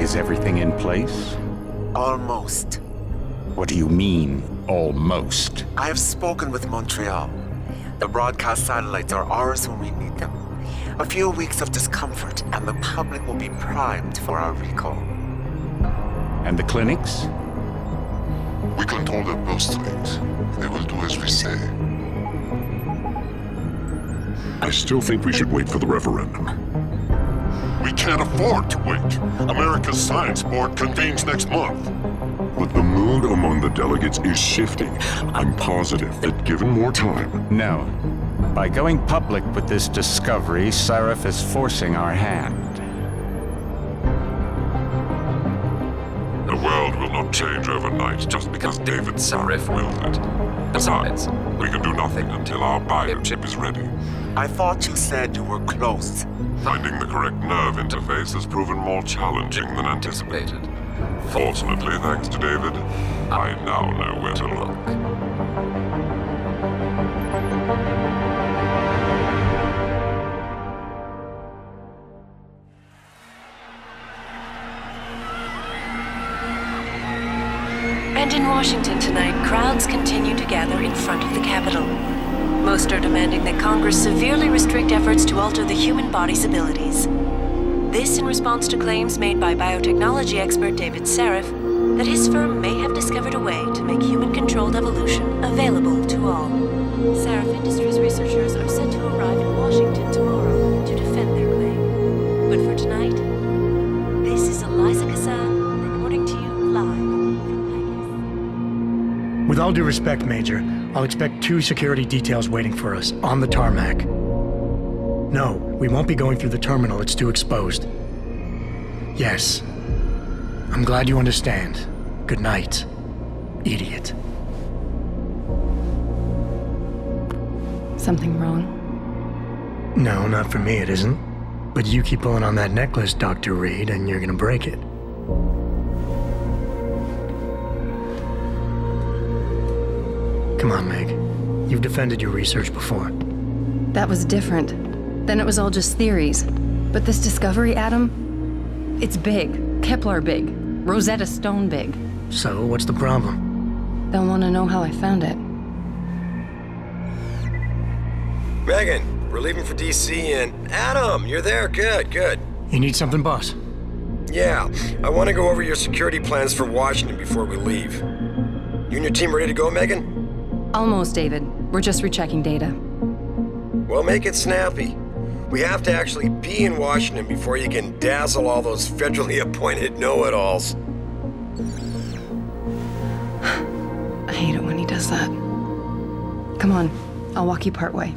Is everything in place? Almost. What do you mean, almost? I have spoken with Montreal. The broadcast satellites are ours when we need them. A few weeks of discomfort, and the public will be primed for our recall. And the clinics? We control their purse strings. They will do as we say. I still think we should wait for the referendum. We can't afford to wait. America's Science Board convenes next month. But the mood among the delegates is shifting. I'm positive that given more time... No. By going public with this discovery, Sarif is forcing our hand. The world will not change overnight just because David Sarif wills it. Besides, we can do nothing until our biochip is ready. I thought you said you were close. Finding the correct nerve interface has proven more challenging than anticipated. Fortunately, thanks to David, I now know where to look. And in Washington tonight, crowds continue to gather in front of the Capitol. Most are demanding that Congress severely restrict efforts to alter the human body's abilities. This in response to claims made by biotechnology expert David Sarif that his firm may have discovered a way to make human-controlled evolution available to all. Sarif Industries researchers are set to arrive in Washington tomorrow to defend their claim. But for tonight, this is Eliza Kassan reporting to you live from Vegas. With all due respect, Major, I'll expect 2 security details waiting for us on the tarmac. No, we won't be going through the terminal. It's too exposed. Yes. I'm glad you understand. Good night, idiot. Something wrong? No, not for me it isn't. But you keep pulling on that necklace, Dr. Reed, and you're gonna break it. Come on, Meg. You've defended your research before. That was different. Then it was all just theories. But this discovery, Adam, it's big. Kepler big. Rosetta Stone big. So, what's the problem? They'll want to know how I found it. Megan, we're leaving for DC and... Adam, you're there. Good, good. You need something, boss? Yeah, I want to go over your security plans for Washington before we leave. You and your team ready to go, Megan? Almost, David. We're just rechecking data. Well, make it snappy. We have to actually be in Washington before you can dazzle all those federally appointed know-it-alls. I hate it when he does that. Come on, I'll walk you part way.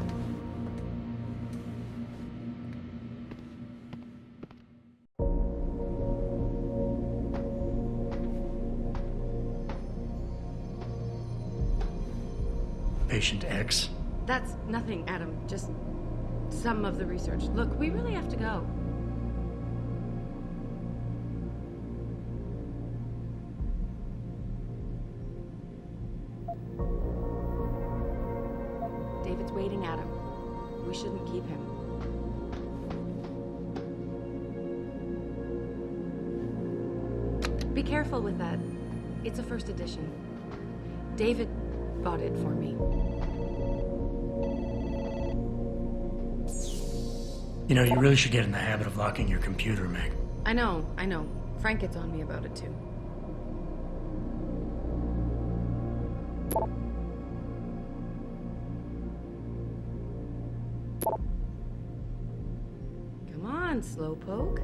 Patient X? That's nothing, Adam. Just some of the research. Look, we really have to go. David's waiting, Adam. We shouldn't keep him. Be careful with that. It's a first edition. David bought it for me. You know, you really should get in the habit of locking your computer, Meg. I know. Frank gets on me about it, too. Come on, Slowpoke.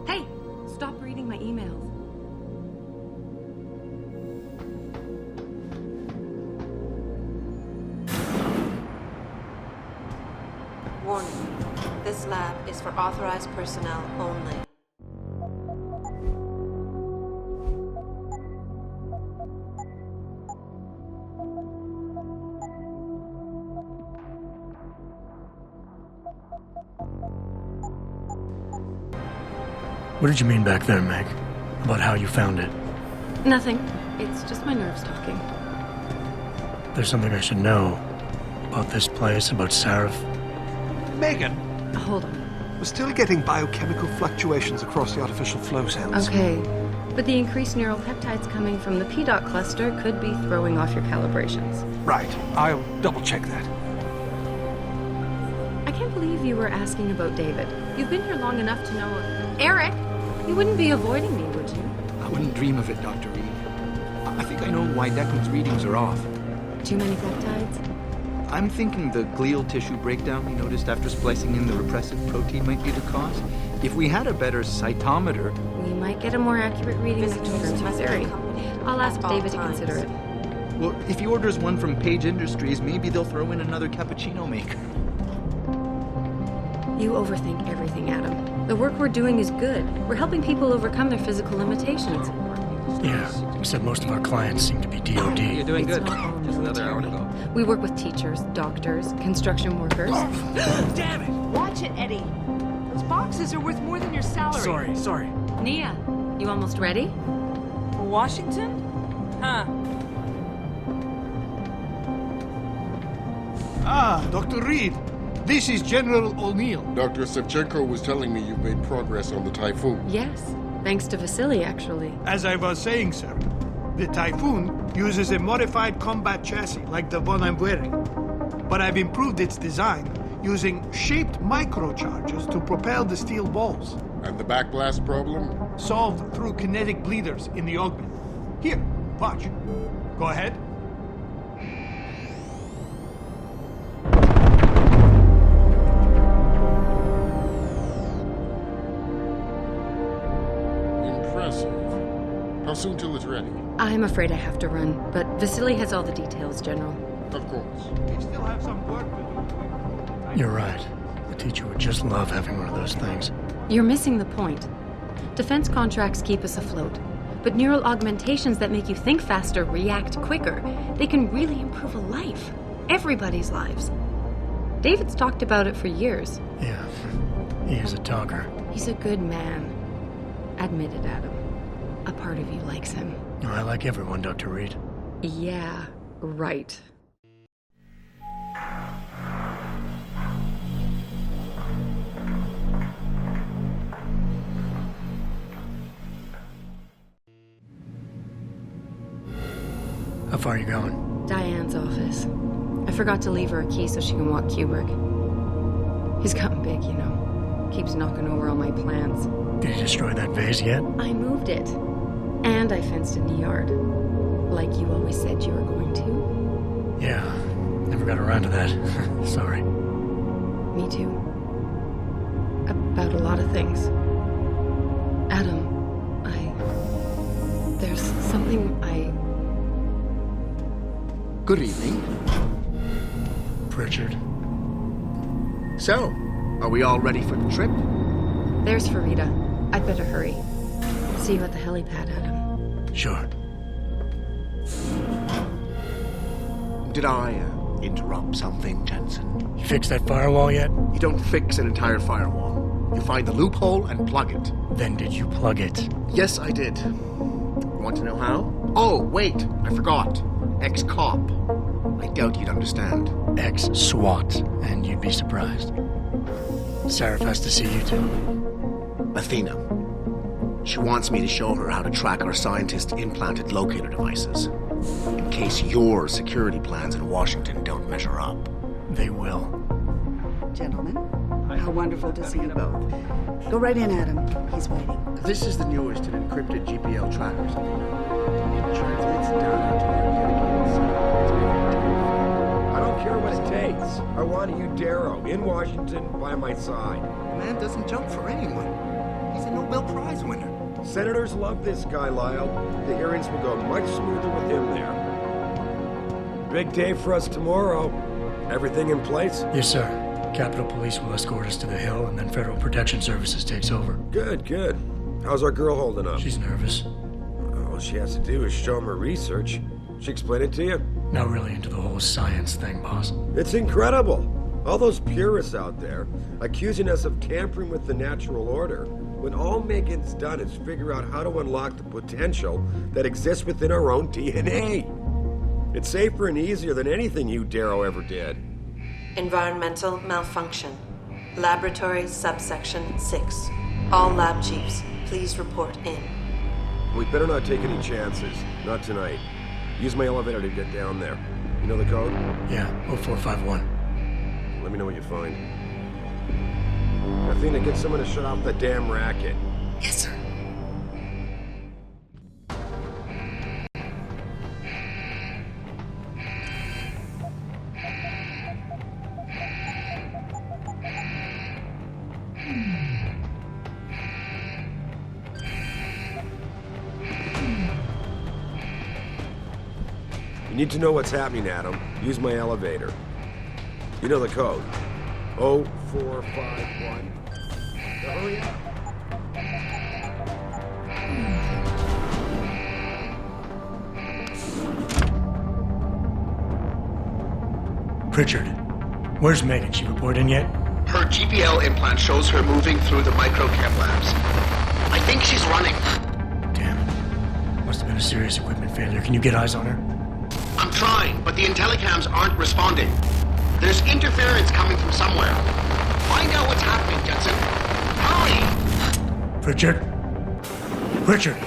Hey! Stop reading my emails. Warning. This lab is for authorized personnel only. What did you mean back there, Meg? About how you found it? Nothing. It's just my nerves talking. There's something I should know about this place, about Sarif. Megan! Hold on. We're still getting biochemical fluctuations across the artificial flow cells. Okay, but the increased neural peptides coming from the PDOT cluster could be throwing off your calibrations. Right. I'll double-check that. I can't believe you were asking about David. You've been here long enough to know... Eric! You wouldn't be avoiding me, would you? I wouldn't dream of it, Dr. Reed. I think I know why Declan's readings are off. Too many peptides? I'm thinking the glial tissue breakdown we noticed after splicing in the repressive protein might be the cause. If we had a better cytometer... We might get a more accurate reading that confirms your theory. I'll ask David to consider it. Well, if he orders one from Page Industries, maybe they'll throw in another cappuccino maker. You overthink everything, Adam. The work we're doing is good. We're helping people overcome their physical limitations. Yeah, except most of our clients seem to be DOD. You're doing It's good. not all Just another hour to military. go. We work with teachers, doctors, construction workers. Damn it! Watch it, Eddie. Those boxes are worth more than your salary. Sorry. Nia, you almost ready? For Washington? Huh. Ah, Dr. Reed. This is General O'Neill. Dr. Sevchenko was telling me you've made progress on the Typhoon. Yes, thanks to Vasily, actually. As I was saying, sir, the Typhoon uses a modified combat chassis like the one I'm wearing. But I've improved its design using shaped microcharges to propel the steel balls. And the backblast problem? Solved through kinetic bleeders in the augment. Here, watch. Go ahead. Impressive. How soon till it's ready? I'm afraid I have to run, but Vasily has all the details, General. Of course. We still have some work to do. You're right. The teacher would just love having one of those things. You're missing the point. Defense contracts keep us afloat, but neural augmentations that make you think faster, react quicker, they can really improve a life. Everybody's lives. David's talked about it for years. Yeah, he is a talker. He's a good man. Admit it, Adam. A part of you likes him. I like everyone, Dr. Reed. Yeah, right. How far are you going? Diane's office. I forgot to leave her a key so she can walk Kubrick. He's gotten big, you know. Keeps knocking over all my plans. Did you destroy that vase yet? I moved it. And I fenced in the yard. Like you always said you were going to. Yeah, never got around to that. Sorry. Me too. About a lot of things. Adam, there's something Good evening. Pritchard. So, are we all ready for the trip? There's Farida. I'd better hurry. See you at the helipad, Adam. Sure. Did I interrupt something, Jensen? You fixed that firewall yet? You don't fix an entire firewall. You find the loophole and plug it. Then did you plug it? Yes, I did. Want to know how? Oh, wait, I forgot. Ex-cop. I doubt you'd understand. Ex-SWAT, and you'd be surprised. Sarif has to see you too. Athena. She wants me to show her how to track our scientist-implanted locator devices. In case your security plans in Washington don't measure up. They will. Gentlemen, how wonderful to see you both. Go right in, Adam. He's waiting. This is the newest in encrypted GPL trackers. It transmits data to our dedicated server. I don't care what it takes. I want you, Darrow, in Washington, by my side. The man doesn't jump for anyone. He's a Nobel Prize winner. Senators love this guy, Lyle. The hearings will go much smoother with him there. Big day for us tomorrow. Everything in place? Yes, sir. Capitol Police will escort us to the Hill, and then Federal Protection Services takes over. Good, good. How's our girl holding up? She's nervous. All she has to do is show him her research. She explain it to you? Not really into the whole science thing, boss. It's incredible. All those purists out there accusing us of tampering with the natural order, when all Megan's done is figure out how to unlock the potential that exists within our own DNA. It's safer and easier than anything you, Darrow, ever did. Environmental malfunction. Laboratory Subsection 6. All lab chiefs, please report in. We better not take any chances. Not tonight. Use my elevator to get down there. You know the code? Yeah, 0451. Let me know what you find. Athena, get someone to shut off the damn racket. Yes, sir. You need to know what's happening, Adam. Use my elevator. You know the code. 0451. Now hurry up. Pritchard, where's Megan? She report in yet? Her GPL implant shows her moving through the microchem labs. I think she's running. Damn. Must have been a serious equipment failure. Can you get eyes on her? I'm trying, but the intellicams aren't responding. There's interference coming from somewhere. Find out what's happening, Judson. Hurry! Pritchard? Pritchard!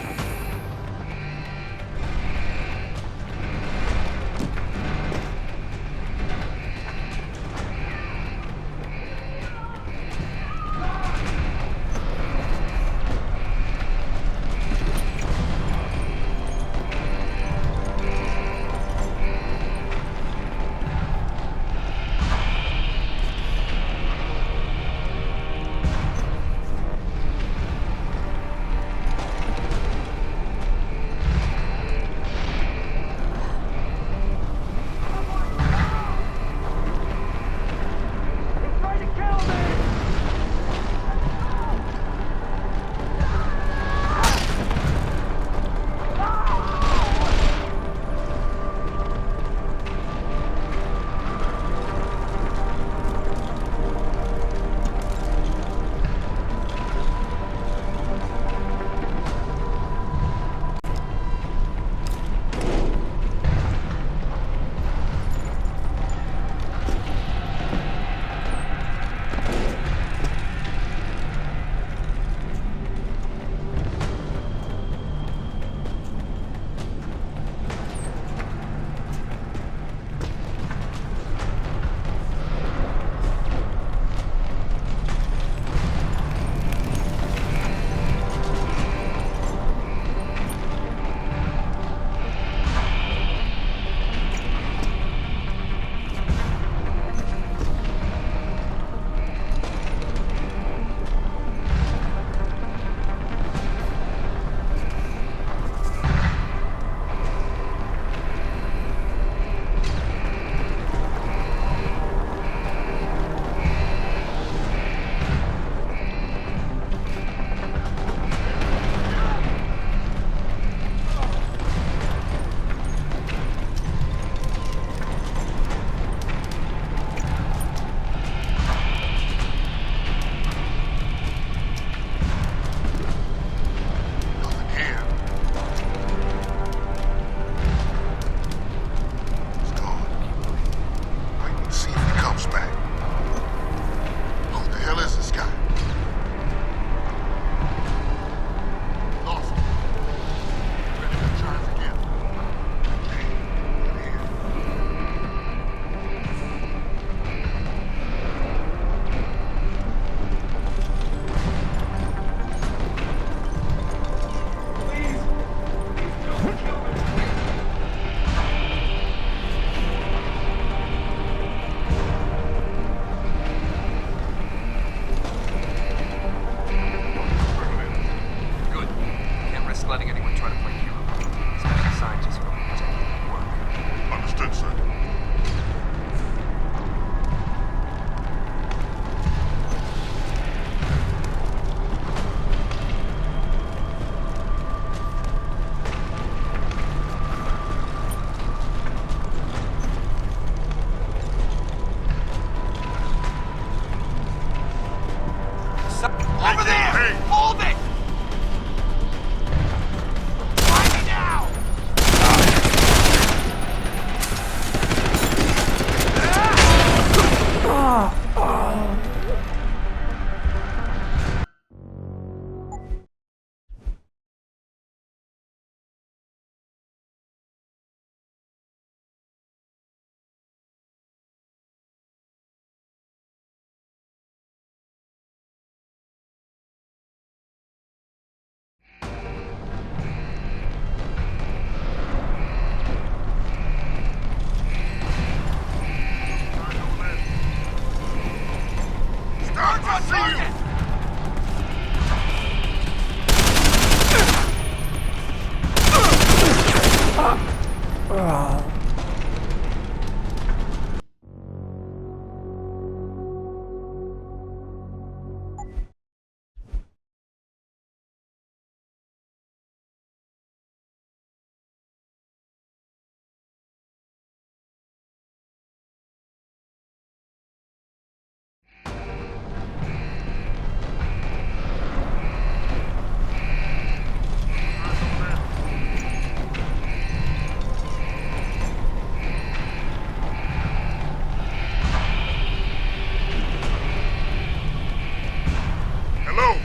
Hello?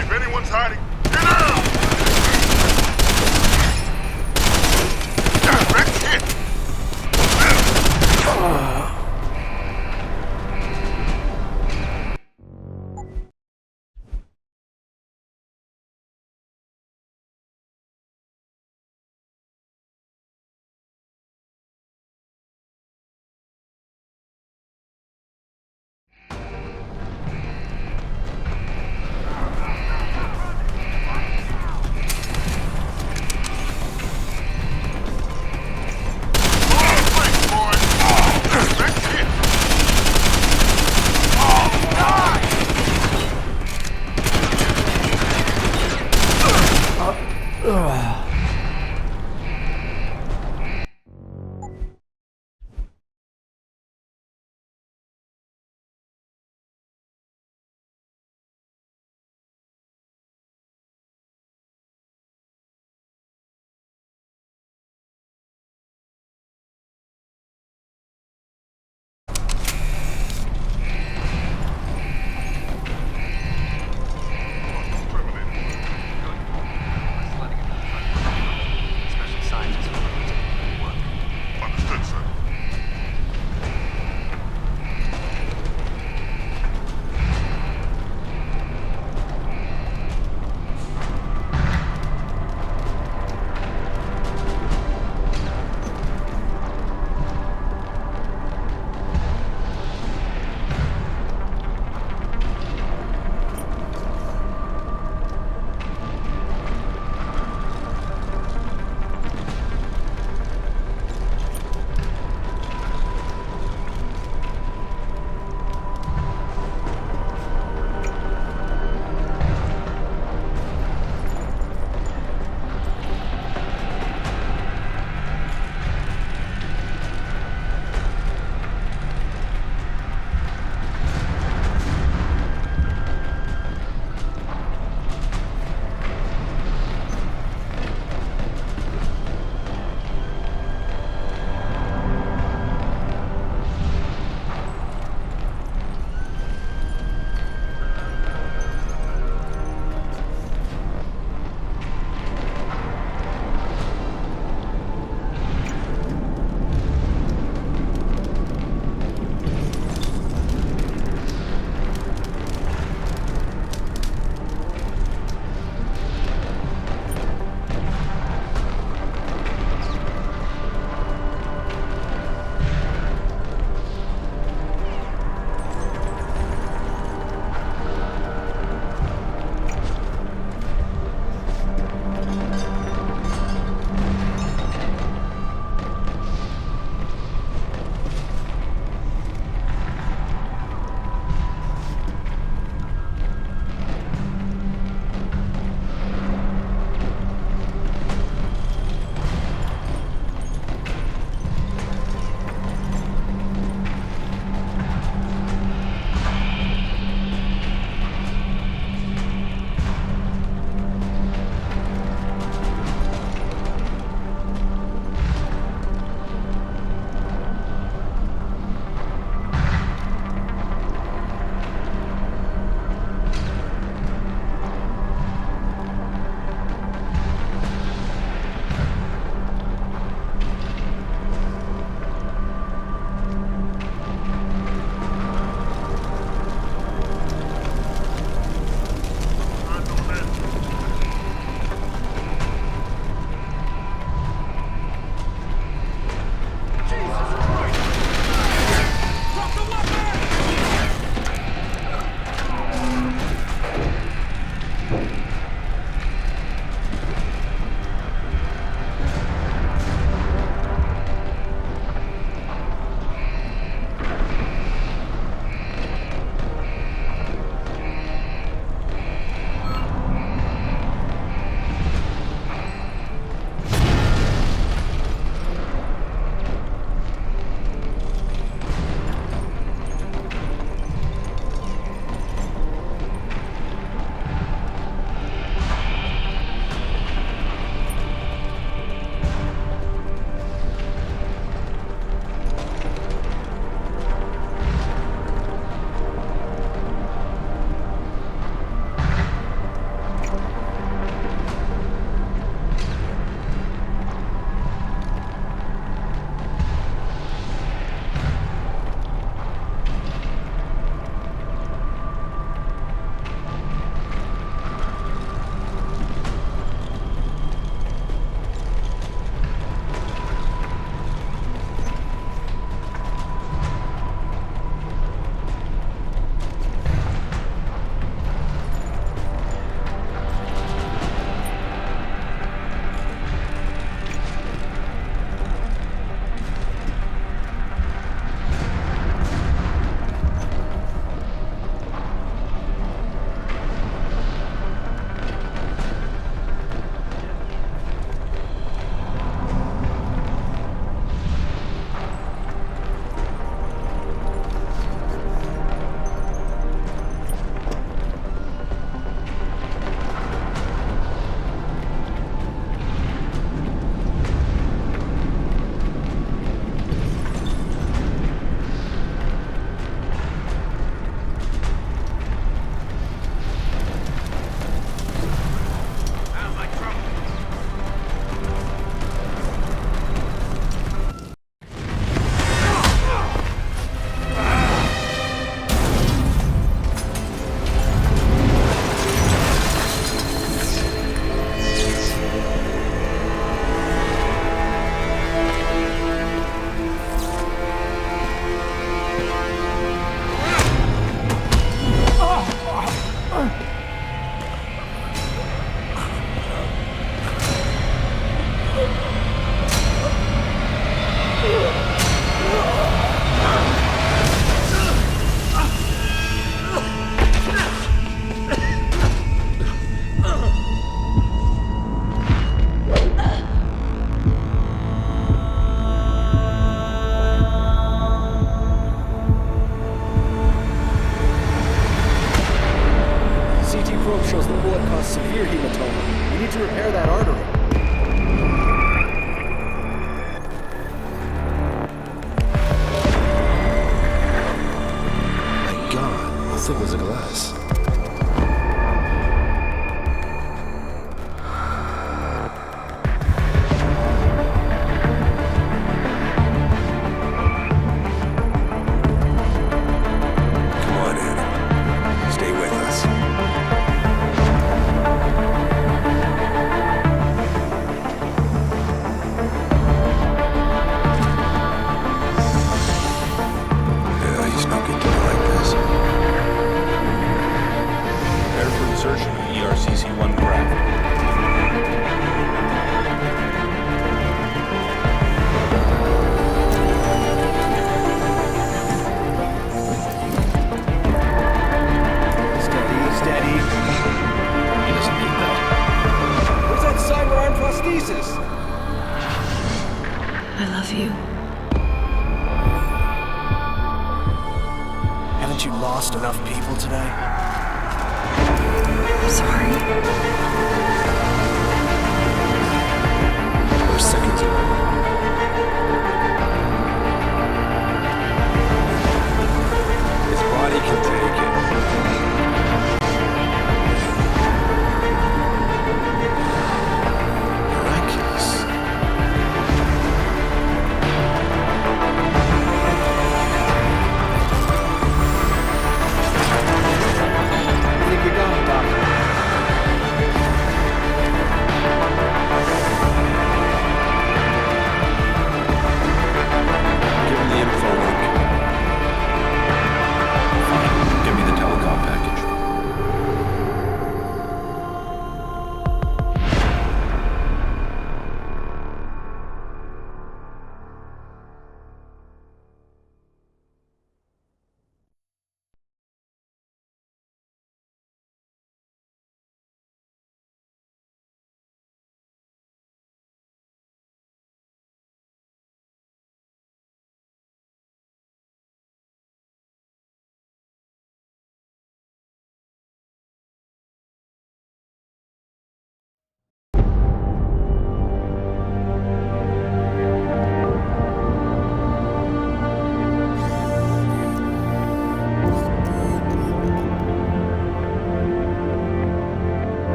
If anyone's hiding, get out! That's it! probe shows the bullet caused severe hematoma. We need to repair that artery. My God, how thick was the glass? I love you. Haven't you lost enough people today? I'm sorry. We're seconds away. His body can take it. Miraculous. I think we got it, Doctor. Give him the info link. Fine. Give me the telecom package.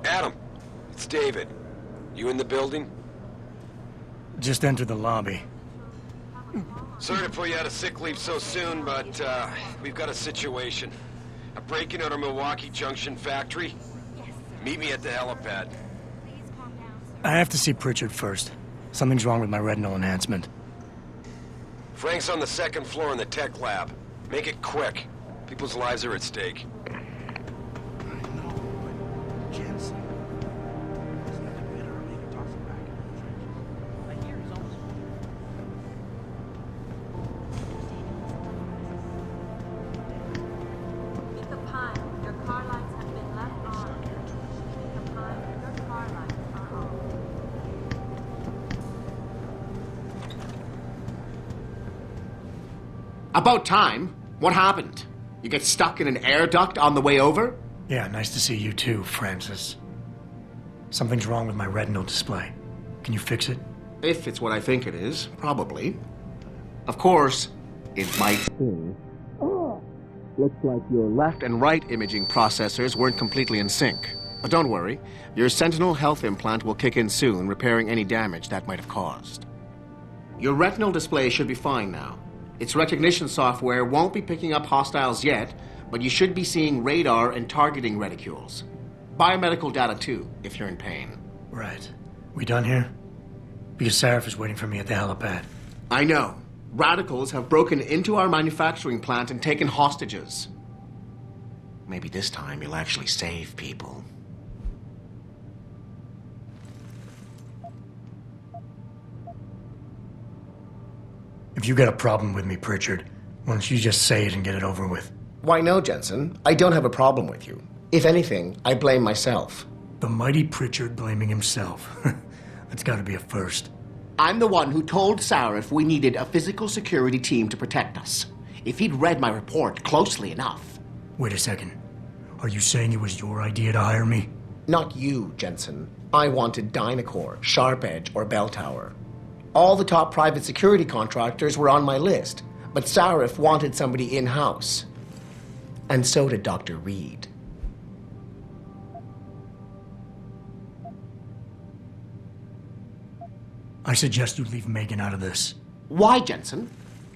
Adam, it's David. You in the building? Just entered the lobby. Sorry to pull you out of sick leave so soon, but we've got a situation. A break-in at our Milwaukee Junction factory. Meet me at the helipad. I have to see Pritchard first. Something's wrong with my retinal enhancement. Frank's on the second floor in the tech lab. Make it quick. People's lives are at stake. About time. What happened? You get stuck in an air duct on the way over? Yeah, nice to see you too, Francis. Something's wrong with my retinal display. Can you fix it? If it's what I think it is, probably. Of course, it might sting. Looks like your left and right imaging processors weren't completely in sync. But don't worry, your Sentinel health implant will kick in soon, repairing any damage that might have caused. Your retinal display should be fine now. Its recognition software won't be picking up hostiles yet, but you should be seeing radar and targeting reticules. Biomedical data too, if you're in pain. Right. We done here? Because Sarif is waiting for me at the helipad. I know. Radicals have broken into our manufacturing plant and taken hostages. Maybe this time you'll actually save people. If you got a problem with me, Pritchard, Why don't you just say it and get it over with? Why no, Jensen? I don't have a problem with you. If anything, I blame myself. The mighty Pritchard blaming himself. That's gotta be a first. I'm the one who told Sarif we needed a physical security team to protect us. If he'd read my report closely enough. Wait a second. Are you saying it was your idea to hire me? Not you, Jensen. I wanted Dynacore, Sharp Edge, or Bell Tower. All the top private security contractors were on my list, but Sarif wanted somebody in-house. And so did Dr. Reed. I suggest you leave Megan out of this. Why, Jensen?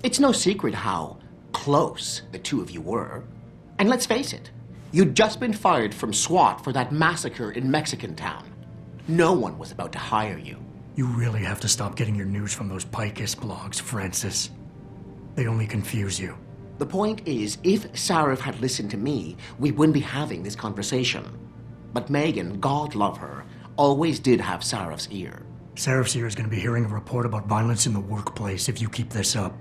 It's no secret how close the two of you were. And let's face it, you'd just been fired from SWAT for that massacre in Mexican Town. No one was about to hire you. You really have to stop getting your news from those Picus blogs, Francis. They only confuse you. The point is, if Sarif had listened to me, we wouldn't be having this conversation. But Megan, God love her, always did have Sarif's ear. Sarif's ear is going to be hearing a report about violence in the workplace if you keep this up.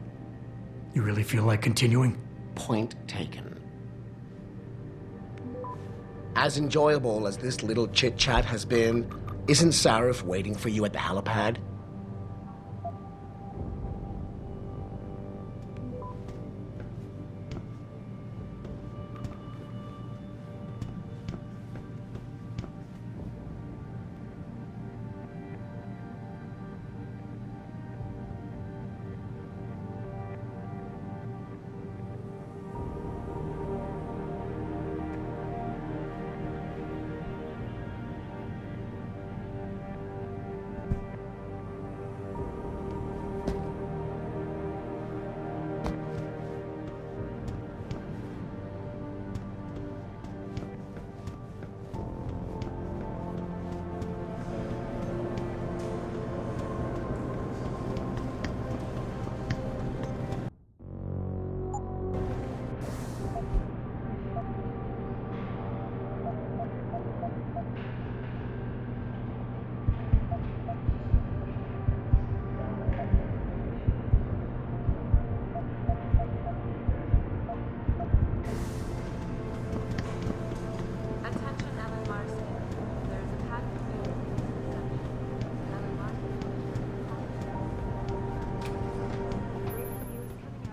You really feel like continuing? Point taken. As enjoyable as this little chit-chat has been, isn't Sarif waiting for you at the helipad?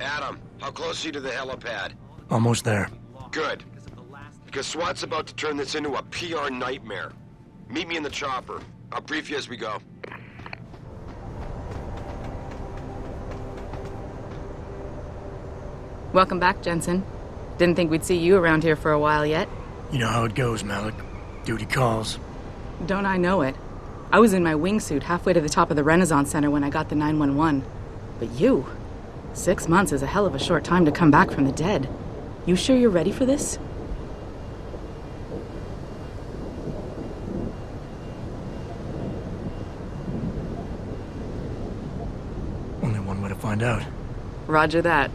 Adam, how close are you to the helipad? Almost there. Good. Because SWAT's about to turn this into a PR nightmare. Meet me in the chopper. I'll brief you as we go. Welcome back, Jensen. Didn't think we'd see you around here for a while yet. You know how it goes, Malik. Duty calls. Don't I know it? I was in my wingsuit halfway to the top of the Renaissance Center when I got the 911. But you... 6 months is a hell of a short time to come back from the dead. You sure you're ready for this? Only one way to find out. Roger that.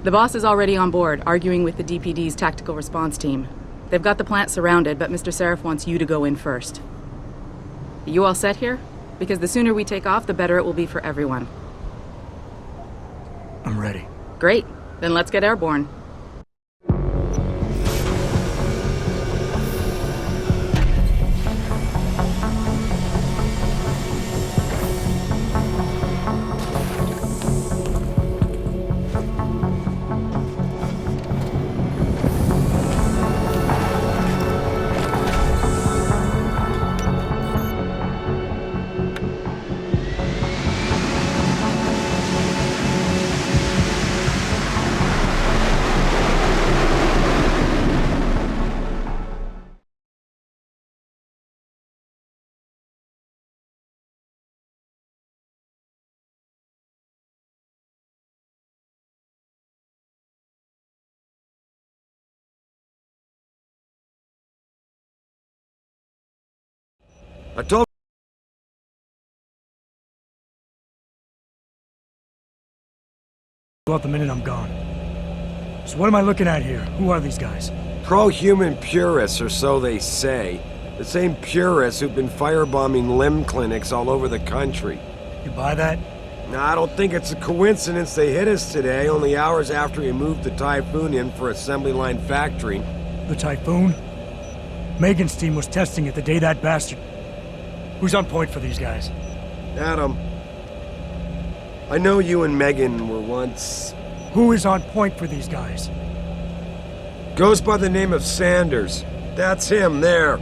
The boss is already on board, arguing with the DPD's tactical response team. They've got the plant surrounded, but Mr. Sarif wants you to go in first. Are you all set here? Because the sooner we take off, the better it will be for everyone. I'm ready. Great. Then let's get airborne. I told Go out the minute I'm gone. So what am I looking at here? Who are these guys? pro-human purists, or so they say. The same purists who've been firebombing limb clinics all over the country. You buy that? Now, I don't think it's a coincidence they hit us today, only hours after we moved the Typhoon in for assembly line factory. The Typhoon? Megan's team was testing it the day that bastard... Who's on point for these guys? Adam, I know you and Megan were once... Who is on point for these guys? Goes by the name of Sanders. That's him, there.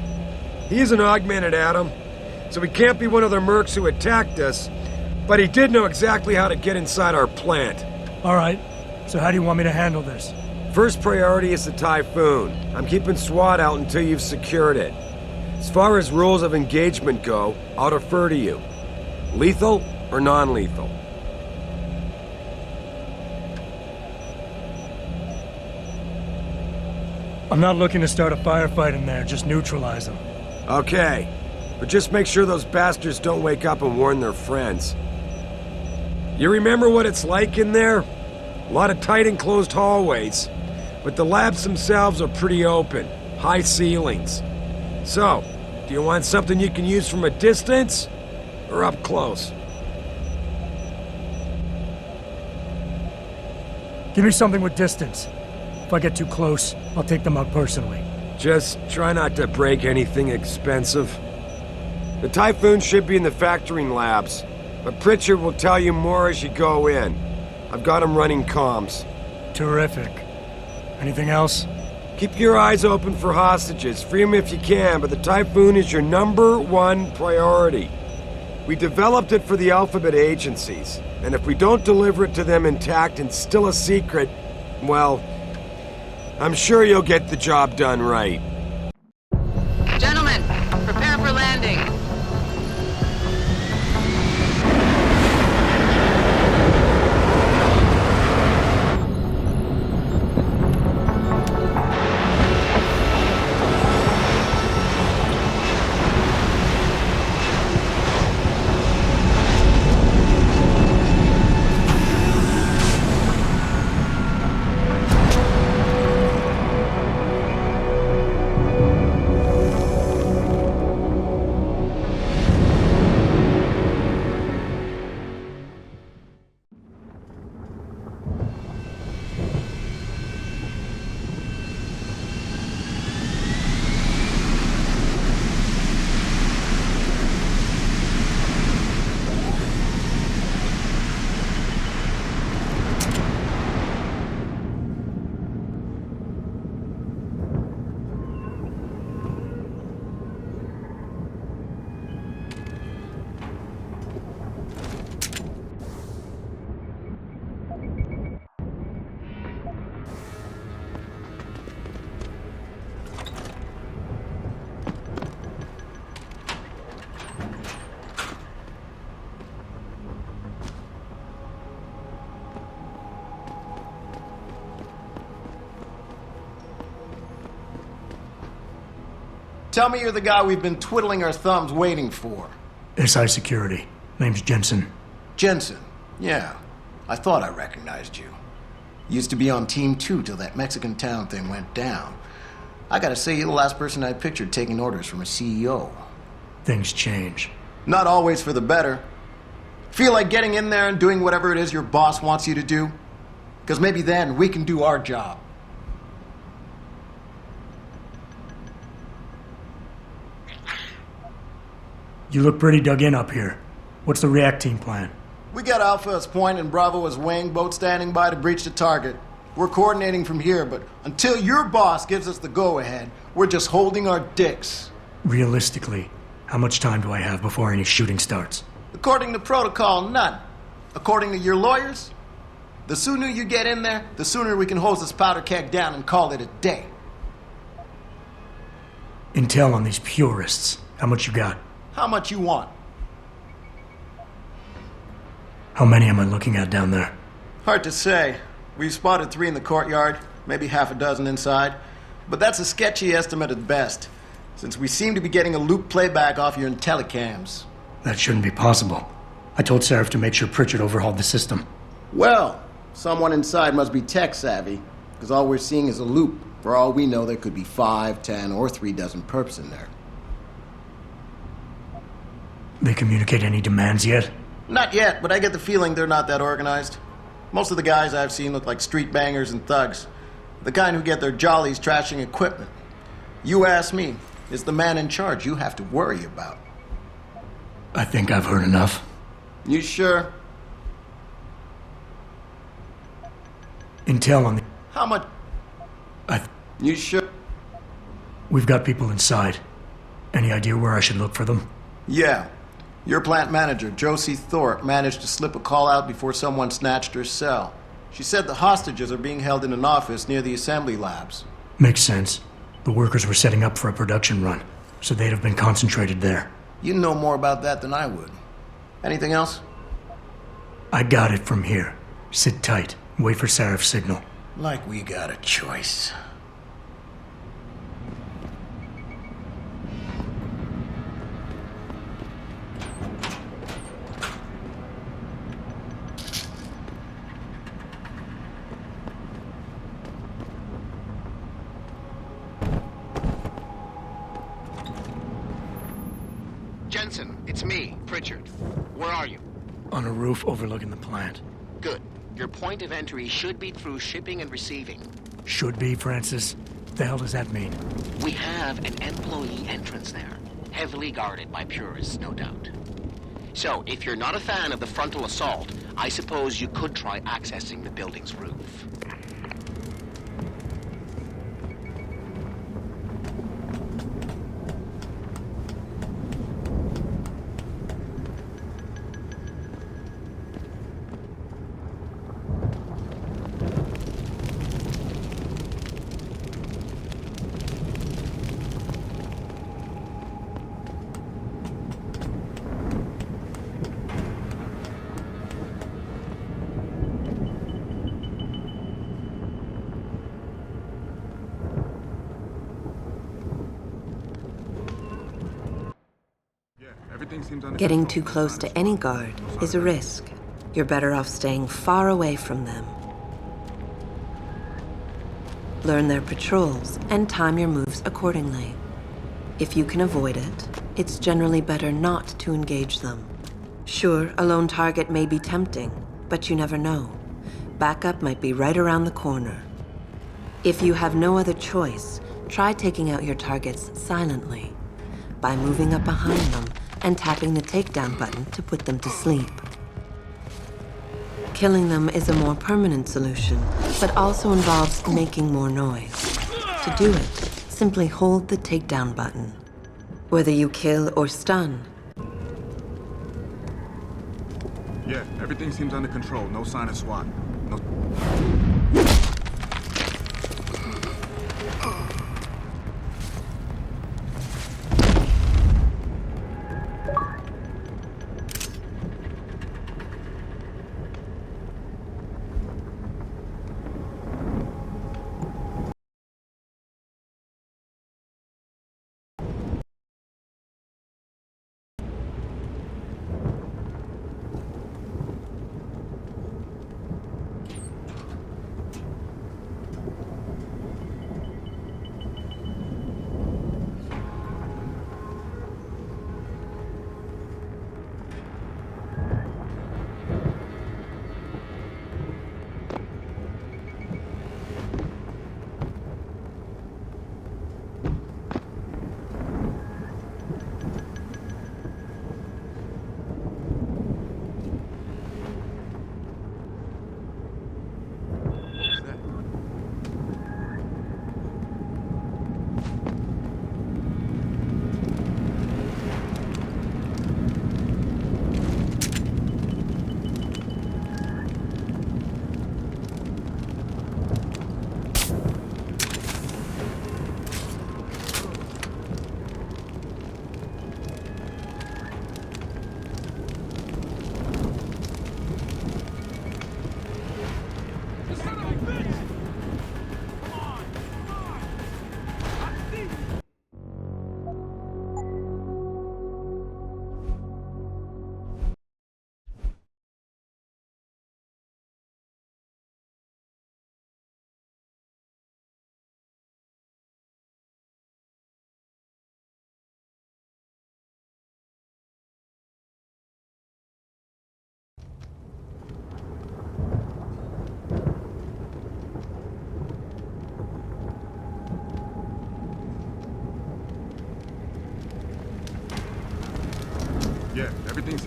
He's an augmented, Adam. So he can't be one of the mercs who attacked us, but he did know exactly how to get inside our plant. Alright, so how do you want me to handle this? First priority is the Typhoon. I'm keeping SWAT out until you've secured it. As far as rules of engagement go, I'll defer to you. Lethal or non-lethal? I'm not looking to start a firefight in there, just neutralize them. Okay, but just make sure those bastards don't wake up and warn their friends. You remember what it's like in there? A lot of tight enclosed hallways, but the labs themselves are pretty open, high ceilings. So, do you want something you can use from a distance, or up close? Give me something with distance. If I get too close, I'll take them out personally. Just try not to break anything expensive. The Typhoon should be in the factoring labs, but Pritchard will tell you more as you go in. I've got him running comms. Terrific. Anything else? Keep your eyes open for hostages. Free them if you can, but the Typhoon is your #1 priority. We developed it for the Alphabet agencies, and if we don't deliver it to them intact and still a secret, well, I'm sure you'll get the job done right. Gentlemen, prepare for landing. Tell me you're the guy we've been twiddling our thumbs waiting for. SI Security. Name's Jensen. Jensen? Yeah. I thought I recognized you. Used to be on Team 2 till that Mexican town thing went down. I gotta say, you're the last person I pictured taking orders from a CEO. Things change. Not always for the better. Feel like getting in there and doing whatever it is your boss wants you to do? Because maybe then we can do our job. You look pretty dug in up here. What's the react team plan? We got Alpha as point and Bravo as wing, both standing by to breach the target. We're coordinating from here, but until your boss gives us the go-ahead, we're just holding our dicks. Realistically, how much time do I have before any shooting starts? According to protocol, none. According to your lawyers, the sooner you get in there, the sooner we can hose this powder keg down and call it a day. Intel on these purists. How much you got? How much you want? How many am I looking at down there? Hard to say. We've spotted 3 in the courtyard, maybe half a dozen inside. But that's a sketchy estimate at best, since we seem to be getting a loop playback off your telecams. That shouldn't be possible. I told Seraph to make sure Pritchard overhauled the system. Well, someone inside must be tech savvy, because all we're seeing is a loop. For all we know, there could be 5, 10, or 3 dozen perps in there. They communicate any demands yet? Not yet, but I get the feeling they're not that organized. Most of the guys I've seen look like street bangers and thugs. The kind who get their jollies trashing equipment. You ask me, it's the man in charge you have to worry about. I think I've heard enough. You sure? Intel on the... How much? You sure? We've got people inside. Any idea where I should look for them? Yeah. Your plant manager, Josie Thorpe, managed to slip a call out before someone snatched her cell. She said the hostages are being held in an office near the assembly labs. Makes sense. The workers were setting up for a production run, so they'd have been concentrated there. You know more about that than I would. Anything else? I got it from here. Sit tight. Wait for Sarif's signal. Like we got a choice. Jensen, it's me, Pritchard. Where are you? On a roof overlooking the plant. Good. Your point of entry should be through shipping and receiving. Should be, Francis. The hell does that mean? We have an employee entrance there, heavily guarded by purists, no doubt. So, if you're not a fan of the frontal assault, I suppose you could try accessing the building's roof. Getting too close to any guard is a risk. You're better off staying far away from them. Learn their patrols and time your moves accordingly. If you can avoid it, it's generally better not to engage them. Sure, a lone target may be tempting, but you never know. Backup might be right around the corner. If you have no other choice, try taking out your targets silently by moving up behind them and tapping the takedown button to put them to sleep. Killing them is a more permanent solution, but also involves making more noise. To do it, simply hold the takedown button. Whether you kill or stun, Yeah, everything seems under control. No sign of SWAT. No...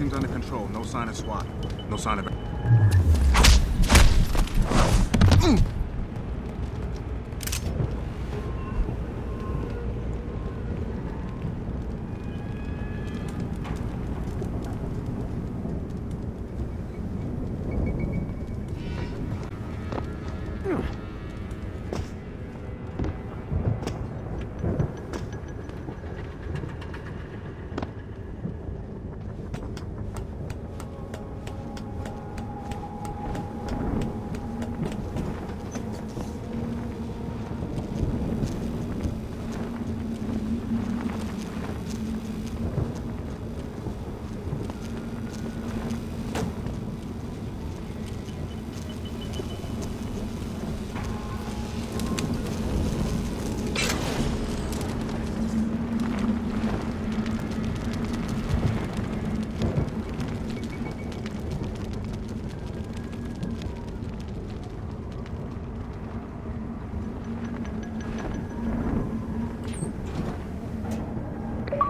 seems under control. No sign of SWAT. No sign of...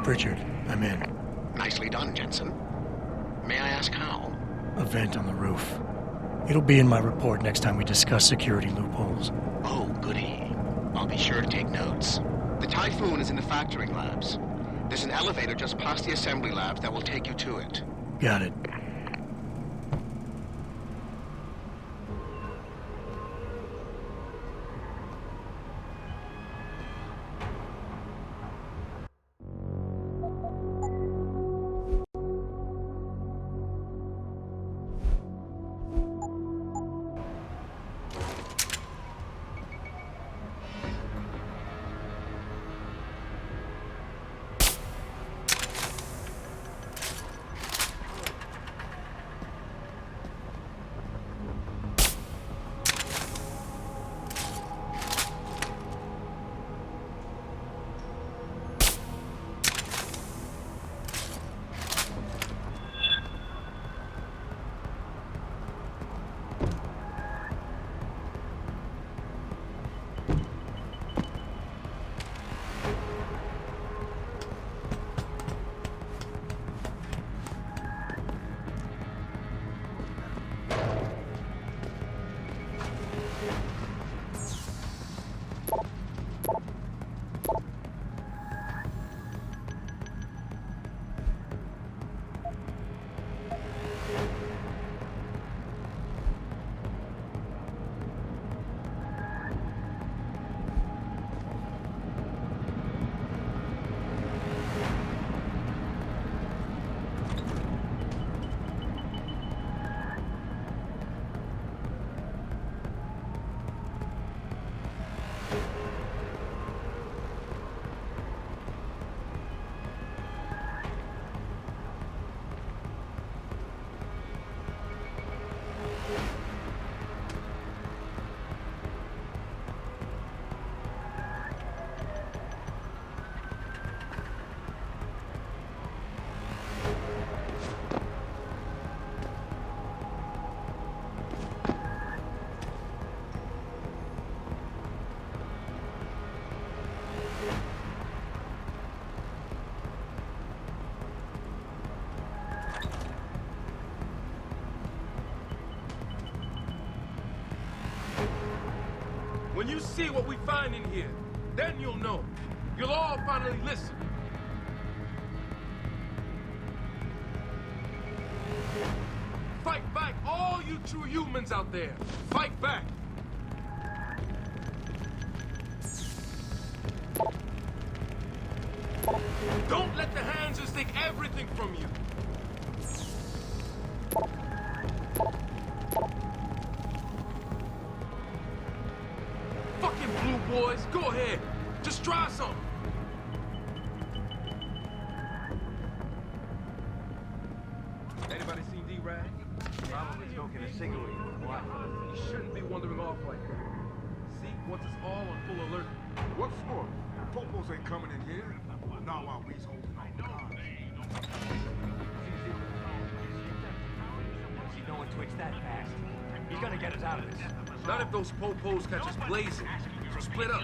Richard, I'm in. Nicely done, Jensen. May I ask how? A vent on the roof. It'll be in my report next time we discuss security loopholes. Oh, goody. I'll be sure to take notes. The Typhoon is in the factoring labs. There's an elevator just past the assembly labs that will take you to it. Got it. When you see what we find in here, then you'll know. You'll all finally listen. Fight back, all you true humans out there. Fight back. Don't let the Hansers take everything from you. Fucking blue boys, go ahead. Just try something. Anybody seen D-Rag? Probably smoking a cigarette. Why? You shouldn't be wandering off like that. Zeke wants us all on full alert. What for? Popos ain't coming in here. Not while we's holding on the cards. See no one twitch that fast. He's gonna get us out of this. Not if those popos catch us blazing. So split up.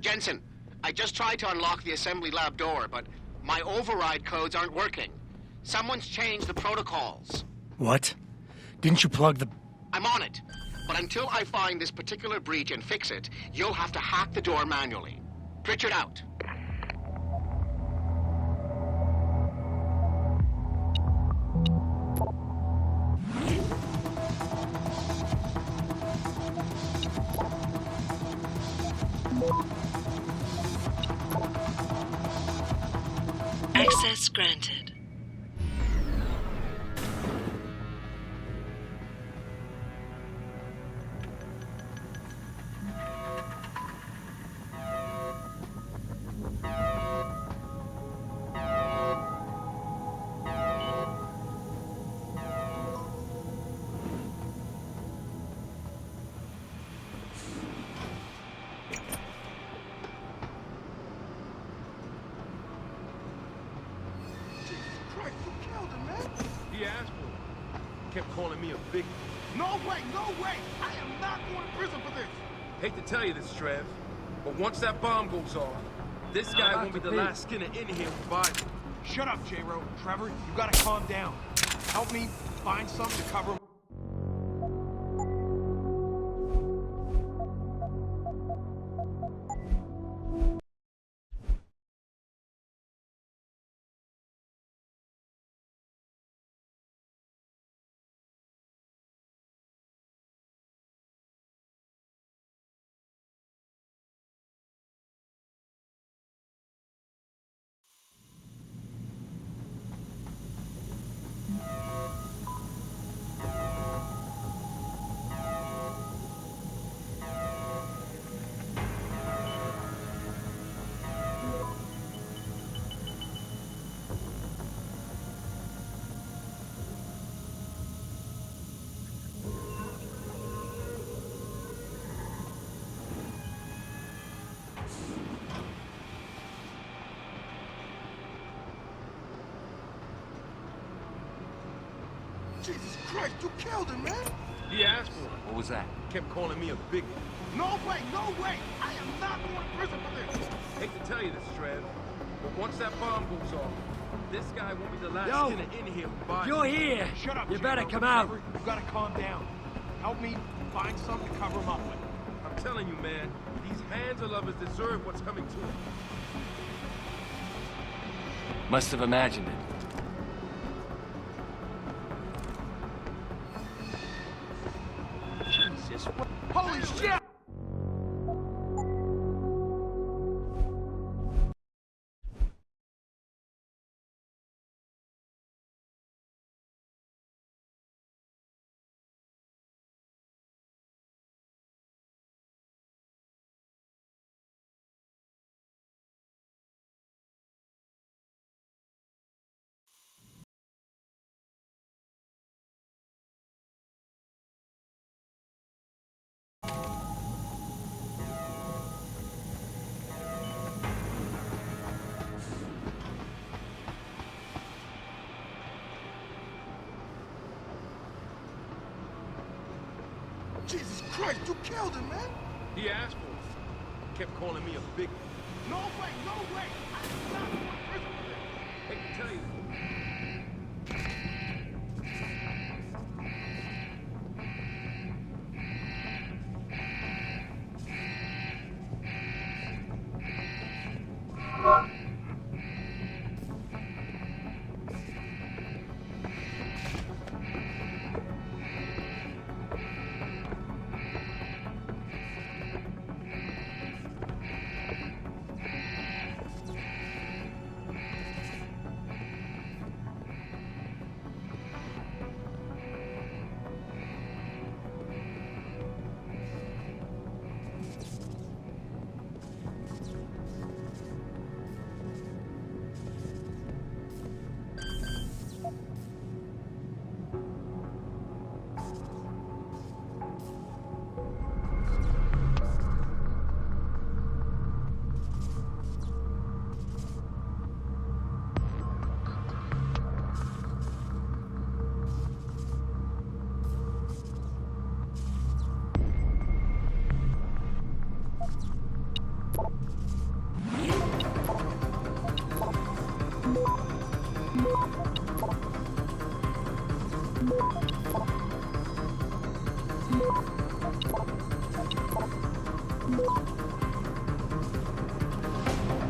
Jensen, I just tried to unlock the assembly lab door, but my override codes aren't working. Someone's changed the protocols. What? Didn't you plug the... I'm on it. But until I find this particular breach and fix it, you'll have to hack the door manually. Pritchard out. Access granted. He asked for it. Kept calling me a big... No way, no way! I am not going to prison for this! Hate to tell you this, Trev, but once that bomb goes off, this guy won't be the last Skinner in here with Biden. Shut up, J-Ro. Trevor, you gotta calm down. Help me find something to cover... Jesus Christ, you killed him, man! He asked for it. What was that? Kept calling me a big... No way, no way! I am not going to prison for this! Hate to tell you this, Trev, but once that bomb goes off, this guy won't be the last Skinner in here with Biden. You're here! Shut up, You J-Ro. better come out. Trevor, you gotta calm down. Help me find something to cover him up with. I'm telling you, man, these Hansa lovers deserve what's coming to them. Must have imagined it. Jesus, what? Holy shit! Jesus Christ, you killed him, man! He asked for it. kept calling me a big... No way, no way! I am not going to prison for this! Hate to tell you.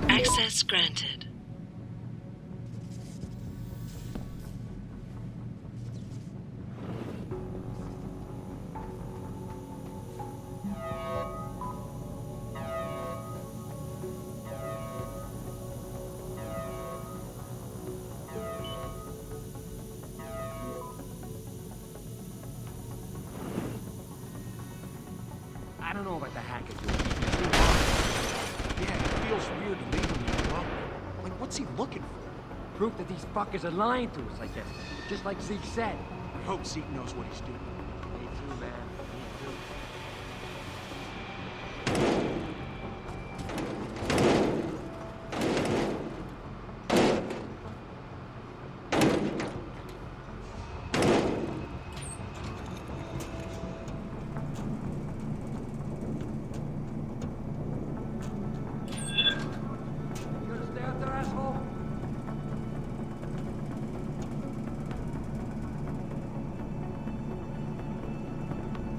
Access granted. I don't know about the hacker dude. He's too hard. Yeah, it feels weird to leave him alone. Like, what's he looking for? Proof that these fuckers are lying to us, I guess. Just like Zeke said. I hope Zeke knows what he's doing. Me too, man. Me too.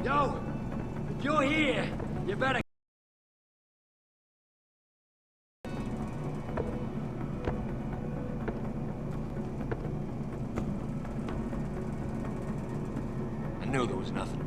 Yo, if you're here, you better... I knew there was nothing.